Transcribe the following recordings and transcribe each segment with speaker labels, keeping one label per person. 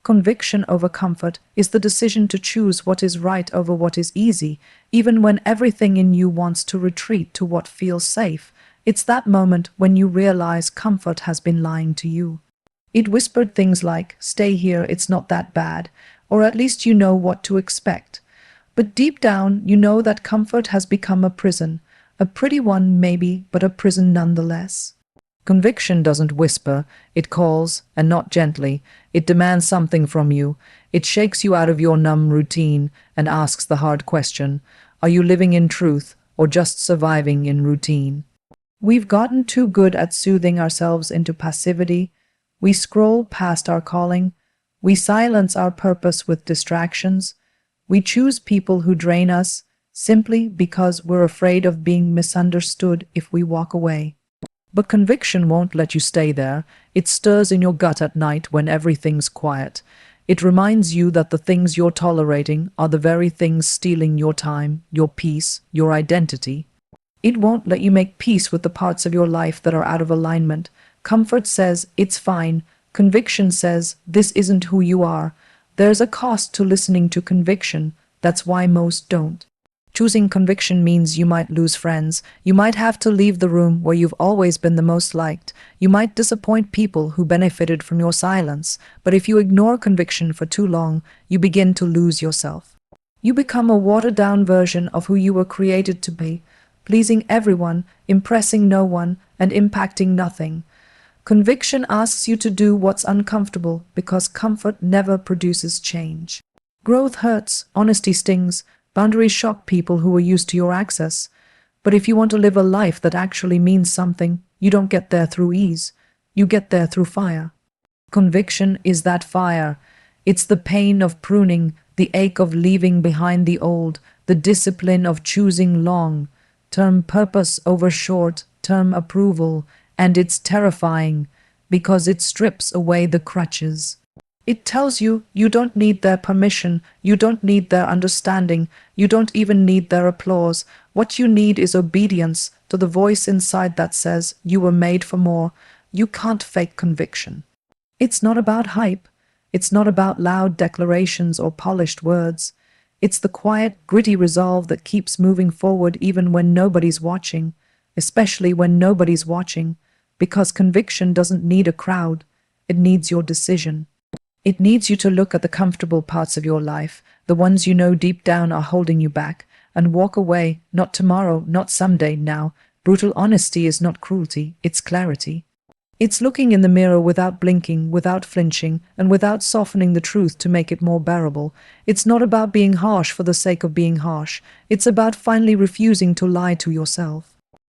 Speaker 1: Conviction over comfort is the decision to choose what is right over what is easy, even when everything in you wants to retreat to what feels safe. It's that moment when you realize comfort has been lying to you. It whispered things like, "Stay here, it's not that bad," or at least you know what to expect. But deep down, you know that comfort has become a prison. A pretty one, maybe, but a prison nonetheless. Conviction doesn't whisper, it calls, and not gently. It demands something from you. It shakes you out of your numb routine and asks the hard question: are you living in truth or just surviving in routine? We've gotten too good at soothing ourselves into passivity. We scroll past our calling. We silence our purpose with distractions. We choose people who drain us simply because we're afraid of being misunderstood if we walk away. But conviction won't let you stay there. It stirs in your gut at night when everything's quiet. It reminds you that the things you're tolerating are the very things stealing your time, your peace, your identity. It won't let you make peace with the parts of your life that are out of alignment. Comfort says, "It's fine." Conviction says, "This isn't who you are." There's a cost to listening to conviction. That's why most don't. Choosing conviction means you might lose friends. You might have to leave the room where you've always been the most liked. You might disappoint people who benefited from your silence. But if you ignore conviction for too long, you begin to lose yourself. You become a watered-down version of who you were created to be, pleasing everyone, impressing no one, and impacting nothing. Conviction asks you to do what's uncomfortable because comfort never produces change. Growth hurts, honesty stings, boundaries shock people who are used to your access. But if you want to live a life that actually means something, you don't get there through ease. You get there through fire. Conviction is that fire. It's the pain of pruning, the ache of leaving behind the old, the discipline of choosing long-term purpose over short-term approval. And it's terrifying because it strips away the crutches. It tells you you don't need their permission, you don't need their understanding, you don't even need their applause. What you need is obedience to the voice inside that says you were made for more. You can't fake conviction. It's not about hype. It's not about loud declarations or polished words. It's the quiet, gritty resolve that keeps moving forward even when nobody's watching, especially when nobody's watching. Because conviction doesn't need a crowd, it needs your decision. It needs you to look at the comfortable parts of your life, the ones you know deep down are holding you back, and walk away, not tomorrow, not someday, now. Brutal honesty is not cruelty, it's clarity. It's looking in the mirror without blinking, without flinching, and without softening the truth to make it more bearable. It's not about being harsh for the sake of being harsh. It's about finally refusing to lie to yourself.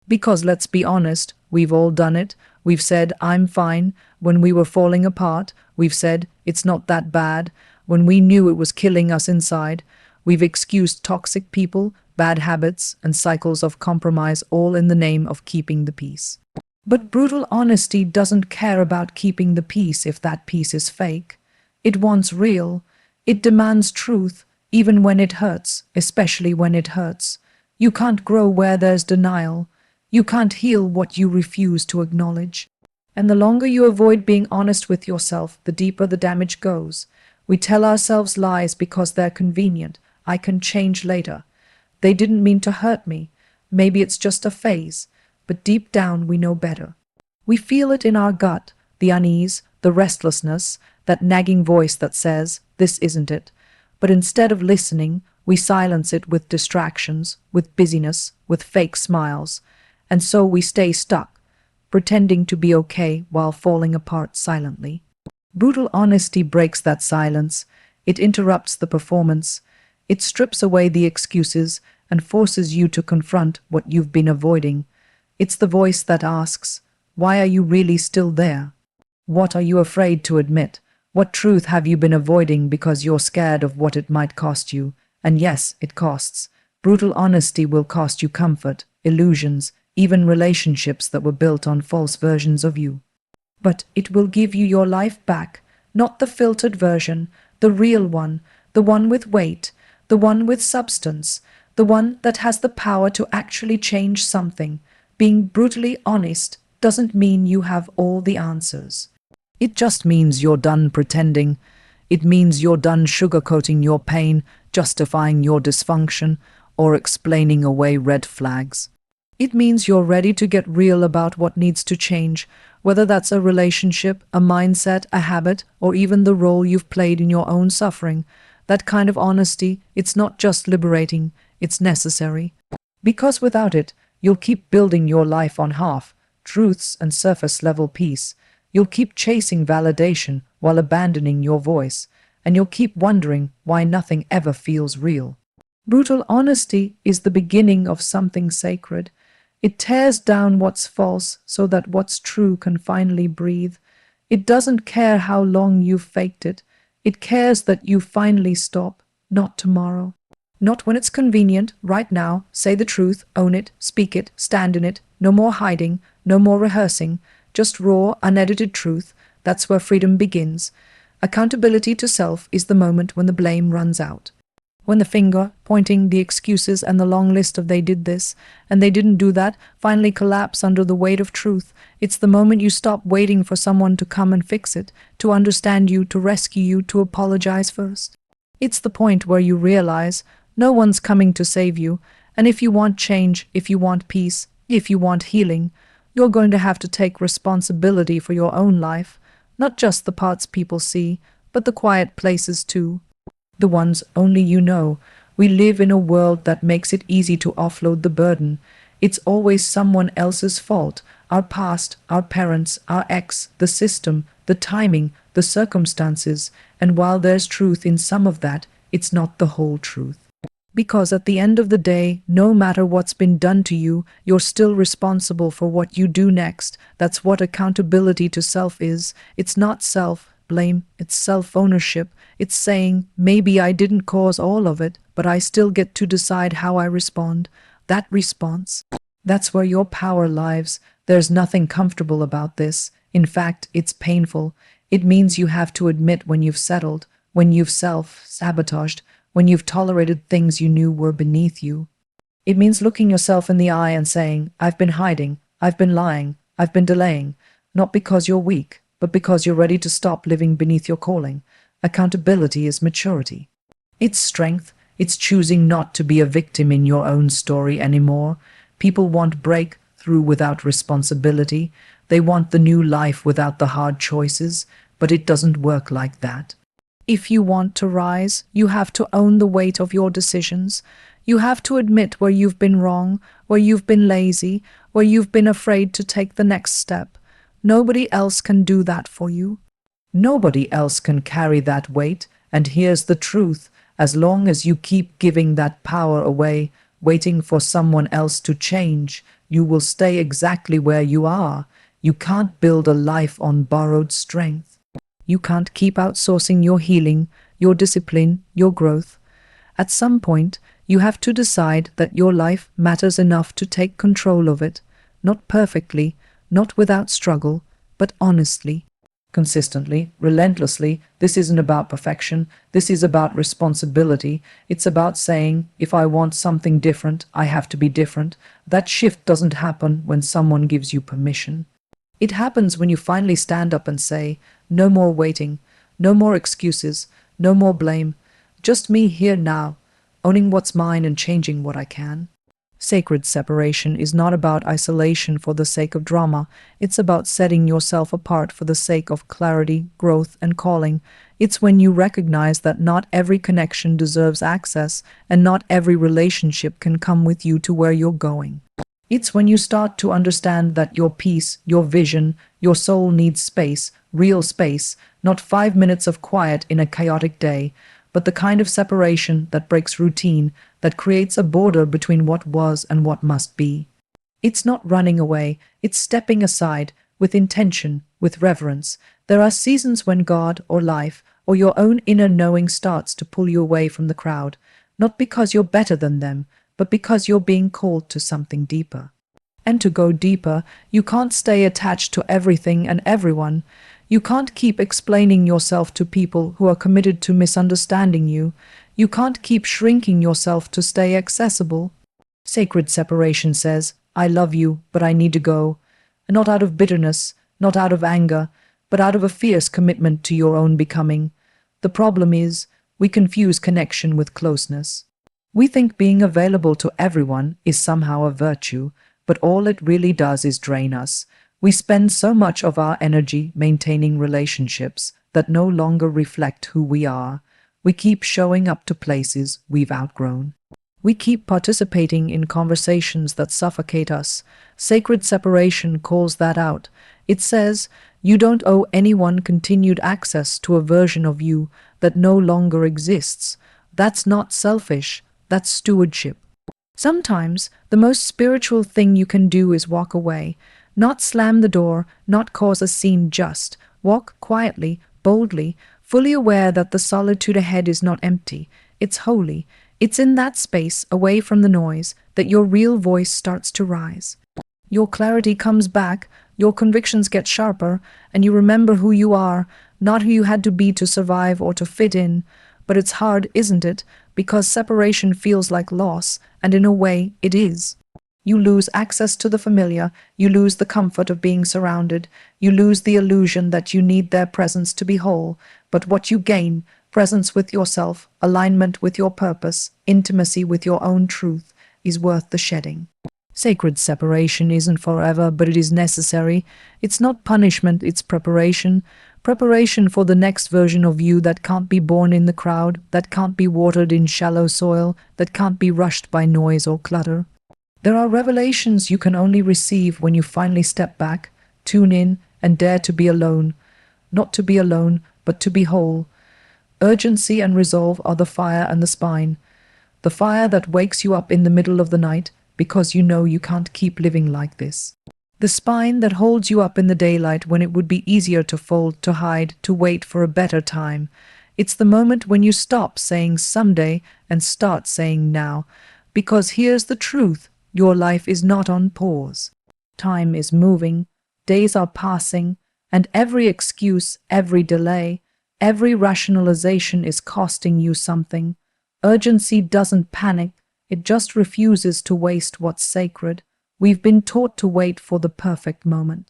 Speaker 1: Because let's be honest, we've all done it. We've said, "I'm fine," when we were falling apart. We've said, "It's not that bad," when we knew it was killing us inside. We've excused toxic people, bad habits, and cycles of compromise, all in the name of keeping the peace. But brutal honesty doesn't care about keeping the peace if that peace is fake. It wants real. It demands truth, even when it hurts, especially when it hurts. You can't grow where there's denial. You can't heal what you refuse to acknowledge. And the longer you avoid being honest with yourself, the deeper the damage goes. We tell ourselves lies because they're convenient. I can change later. They didn't mean to hurt me. Maybe it's just a phase. But deep down we know better. We feel it in our gut, the unease, the restlessness, that nagging voice that says, "This isn't it." But instead of listening, we silence it with distractions, with busyness, with fake smiles. And so we stay stuck, pretending to be okay while falling apart silently. Brutal honesty breaks that silence. It interrupts the performance. It strips away the excuses and forces you to confront what you've been avoiding. It's the voice that asks, "Why are you really still there? What are you afraid to admit? What truth have you been avoiding because you're scared of what it might cost you?" And yes, it costs. Brutal honesty will cost you comfort, illusions, even relationships that were built on false versions of you. But it will give you your life back, not the filtered version, the real one, the one with weight, the one with substance, the one that has the power to actually change something. Being brutally honest doesn't mean you have all the answers. It just means you're done pretending. It means you're done sugarcoating your pain, justifying your dysfunction, or explaining away red flags. It means you're ready to get real about what needs to change, whether that's a relationship, a mindset, a habit, or even the role you've played in your own suffering. That kind of honesty, it's not just liberating, it's necessary. Because without it, you'll keep building your life on half-truths and surface-level peace. You'll keep chasing validation while abandoning your voice, and you'll keep wondering why nothing ever feels real. Brutal honesty is the beginning of something sacred. It tears down what's false so that what's true can finally breathe. It doesn't care how long you've faked it. It cares that you finally stop, not tomorrow. Not when it's convenient, right now. Say the truth, own it, speak it, stand in it. No more hiding, no more rehearsing. Just raw, unedited truth. That's where freedom begins. Accountability to self is the moment when the blame runs out. When the finger, pointing, the excuses, and the long list of they did this, and they didn't do that, finally collapse under the weight of truth. It's the moment you stop waiting for someone to come and fix it, to understand you, to rescue you, to apologize first. It's the point where you realize no one's coming to save you, and if you want change, if you want peace, if you want healing, you're going to have to take responsibility for your own life, not just the parts people see, but the quiet places too. The ones only you know. We live in a world that makes it easy to offload the burden. It's always someone else's fault. Our past, our parents, our ex, the system, the timing, the circumstances. And while there's truth in some of that, it's not the whole truth. Because at the end of the day, no matter what's been done to you, you're still responsible for what you do next. That's what accountability to self is. It's not self-blame, it's self-ownership. It's saying, maybe I didn't cause all of it, but I still get to decide how I respond. That response, that's where your power lies. There's nothing comfortable about this. In fact, it's painful. It means you have to admit when you've settled, when you've self-sabotaged, when you've tolerated things you knew were beneath you. It means looking yourself in the eye and saying, I've been hiding, I've been lying, I've been delaying, not because you're weak, but because you're ready to stop living beneath your calling. Accountability is maturity. It's strength. It's choosing not to be a victim in your own story anymore. People want breakthrough without responsibility. They want the new life without the hard choices, but it doesn't work like that. If you want to rise, you have to own the weight of your decisions. You have to admit where you've been wrong, where you've been lazy, where you've been afraid to take the next step. Nobody else can do that for you. Nobody else can carry that weight, and here's the truth. As long as you keep giving that power away, waiting for someone else to change, you will stay exactly where you are. You can't build a life on borrowed strength. You can't keep outsourcing your healing, your discipline, your growth. At some point, you have to decide that your life matters enough to take control of it, not perfectly, not without struggle, but honestly. Consistently, relentlessly. This isn't about perfection. This is about responsibility. It's about saying, if I want something different, I have to be different. That shift doesn't happen when someone gives you permission. It happens when you finally stand up and say, no more waiting, no more excuses, no more blame. Just me here now, owning what's mine and changing what I can. Sacred separation is not about isolation for the sake of drama. It's about setting yourself apart for the sake of clarity, growth, and calling. It's when you recognize that not every connection deserves access, and not every relationship can come with you to where you're going. It's when you start to understand that your peace, your vision, your soul needs space, real space, not 5 minutes of quiet in a chaotic day, but the kind of separation that breaks routine, that creates a border between what was and what must be. It's not running away, it's stepping aside, with intention, with reverence. There are seasons when God or life or your own inner knowing starts to pull you away from the crowd, not because you're better than them, but because you're being called to something deeper. And to go deeper, you can't stay attached to everything and everyone. You can't keep explaining yourself to people who are committed to misunderstanding you. You can't keep shrinking yourself to stay accessible. Sacred separation says, I love you, but I need to go. And not out of bitterness, not out of anger, but out of a fierce commitment to your own becoming. The problem is, we confuse connection with closeness. We think being available to everyone is somehow a virtue, but all it really does is drain us. We spend so much of our energy maintaining relationships that no longer reflect who we are. We keep showing up to places we've outgrown. We keep participating in conversations that suffocate us. Sacred separation calls that out. It says, you don't owe anyone continued access to a version of you that no longer exists. That's not selfish, that's stewardship. Sometimes the most spiritual thing you can do is walk away. Not slam the door, not cause a scene, just walk quietly, boldly, fully aware that the solitude ahead is not empty, it's holy. It's in that space, away from the noise, that your real voice starts to rise. Your clarity comes back, your convictions get sharper, and you remember who you are, not who you had to be to survive or to fit in. But it's hard, isn't it? Because separation feels like loss, and in a way, it is. You lose access to the familiar, you lose the comfort of being surrounded, you lose the illusion that you need their presence to be whole. But what you gain, presence with yourself, alignment with your purpose, intimacy with your own truth, is worth the shedding. Sacred separation isn't forever, but it is necessary. It's not punishment, it's preparation. Preparation for the next version of you that can't be born in the crowd, that can't be watered in shallow soil, that can't be rushed by noise or clutter. There are revelations you can only receive when you finally step back, tune in, and dare to be alone. Not to be alone, but to be whole. Urgency and resolve are the fire and the spine. The fire that wakes you up in the middle of the night because you know you can't keep living like this. The spine that holds you up in the daylight when it would be easier to fold, to hide, to wait for a better time. It's the moment when you stop saying someday and start saying now. Because here's the truth, your life is not on pause. Time is moving, days are passing, and every excuse, every delay, every rationalization is costing you something. Urgency doesn't panic, it just refuses to waste what's sacred. We've been taught to wait for the perfect moment,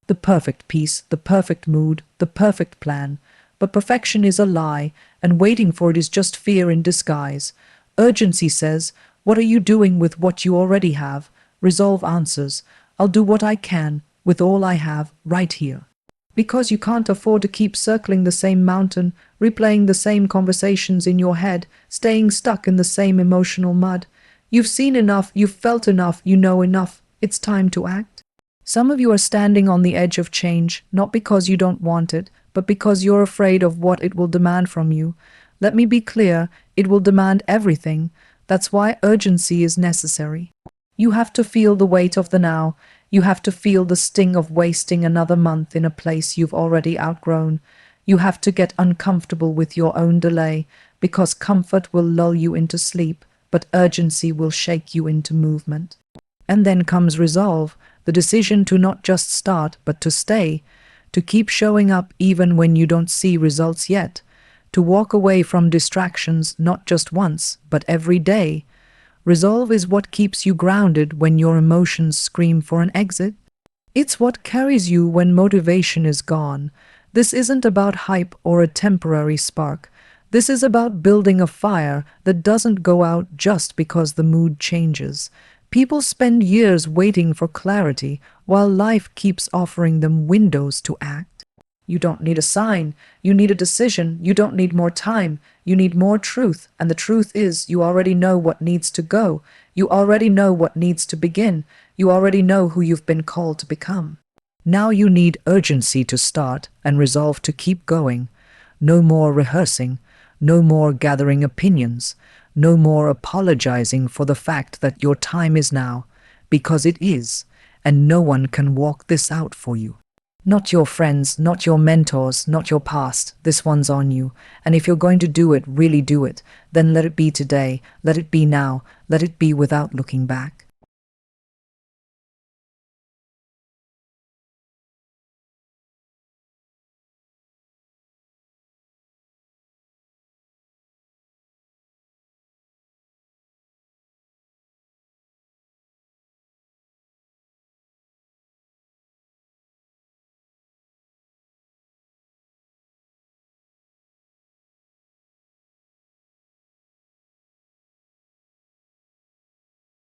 Speaker 1: the perfect peace, the perfect mood, the perfect plan. But perfection is a lie, and waiting for it is just fear in disguise. Urgency says, what are you doing with what you already have? Resolve answers, I'll do what I can with all I have right here. Because you can't afford to keep circling the same mountain, replaying the same conversations in your head, staying stuck in the same emotional mud. You've seen enough, you've felt enough, you know enough. It's time to act. Some of you are standing on the edge of change, not because you don't want it, but because you're afraid of what it will demand from you. Let me be clear, it will demand everything. That's why urgency is necessary. You have to feel the weight of the now. You have to feel the sting of wasting another month in a place you've already outgrown. You have to get uncomfortable with your own delay, because comfort will lull you into sleep, but urgency will shake you into movement. And then comes resolve, the decision to not just start, but to stay, to keep showing up even when you don't see results yet, to walk away from distractions not just once, but every day. Resolve is what keeps you grounded when your emotions scream for an exit. It's what carries you when motivation is gone. This isn't about hype or a temporary spark. This is about building a fire that doesn't go out just because the mood changes. People spend years waiting for clarity while life keeps offering them windows to act. You don't need a sign, you need a decision, you don't need more time, you need more truth, and the truth is you already know what needs to go, you already know what needs to begin, you already know who you've been called to become. Now you need urgency to start and resolve to keep going. No more rehearsing, no more gathering opinions, no more apologizing for the fact that your time is now, because it is, and no one can walk this out for you. Not your friends, not your mentors, not your past. This one's on you. And if you're going to do it, really do it. Then let it be today. Let it be now. Let it be without looking back.